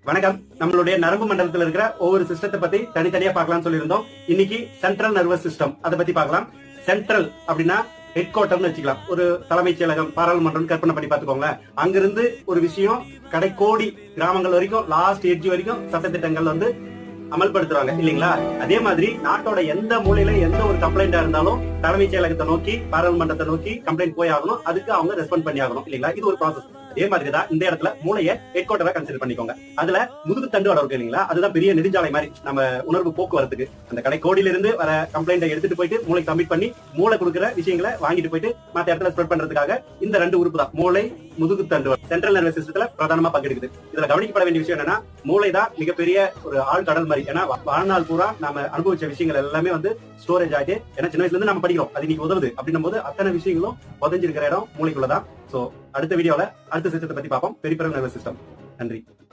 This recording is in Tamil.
வணக்கம். நம்மளுடைய நரம்பு மண்டலத்தில் இருக்கிற ஒவ்வொரு சிஸ்டத்தை பத்தி தனித்தனியா பார்க்கலாம்னு சொல்லியிருந்தோம். இன்னைக்கு சென்ட்ரல் நர்வஸ் சிஸ்டம் அதை பத்தி பார்க்கலாம். சென்ட்ரல் அப்படின்னா ஹெட் குவார்டர்னு வச்சுக்கலாம். ஒரு தலைமைச் செயலகம், பாராளுமன்றம் கற்பனை பண்ணி பாத்துக்கோங்களேன். அங்கிருந்து ஒரு விஷயம் கடைக்கோடி கிராமங்கள் வரைக்கும், லாஸ்ட் எட்ஜ் வரைக்கும் சட்டத்திட்டங்கள் அமல்படுத்துறாங்க இல்லீங்களா? அதே மாதிரி நாட்டோட எந்த மூலையில எந்த ஒரு கம்ப்ளைண்டா இருந்தாலும் தலைமைச் செயலகத்தை நோக்கி, பாராளுமன்றத்தை நோக்கி கம்ப்ளைண்ட் போய் ஆகணும். அதுக்கு அவங்க ரெஸ்பாண்ட் பண்ணி ஆகணும் இல்லீங்களா? இது ஒரு ப்ராசஸ். அதே மாதிரிதான் இந்த இடத்துல மூளையை ஹெட் குவார்டரா கன்சிடர் பண்ணிக்கோங்க. அதுல முதுகுத்தண்டு இருக்கு இல்லீங்களா? அதுதான் பெரிய நெடுஞ்சாலை மாதிரி நம்ம உணர்வு போக்குவரத்துக்கு. அந்த கடைக்கோடியில இருந்து வர கம்ப்ளைண்ட்டை எடுத்துட்டு போயிட்டு மூளை சப்மிட் பண்ணி மூளை கொடுக்குற விஷயங்களை வாங்கிட்டு போயிட்டு மத்த இடத்துல ஸ்ப்ரெட் பண்றதுக்காக இந்த ரெண்டு உறுப்பு தான் மூளை, முதுகுத்தண்டு சென்ட்ரல் நர்வஸ் சிஸ்டத்துல பிரதானமா பங்கெடுக்குது. இதுல கவனிக்கப்பட வேண்டிய விஷயம் என்னன்னா, மூளைதான் மிகப்பெரிய ஒரு ஆழ்கடல் மாதிரி. ஏன்னா வாழ்நாள் பூரா நாம அனுபவிச்ச விஷயங்கள் எல்லாமே ஸ்டோரேஜ் ஆயிட்டு, ஏன்னா சின்ன வயசுல இருந்து நம்ம படிக்கிறோம், அது இன்னைக்கு உதவுது அப்படின்னும் போது அத்தனை விஷயங்களும் புதைஞ்சிருக்கிற இடம் மூளைக்குள்ளதான். சோ அடுத்த வீடியோல அடுத்த சிஸ்டத்தை பத்தி பார்ப்போம், பெரிஃபெரல் நர்வஸ் சிஸ்டம். நன்றி.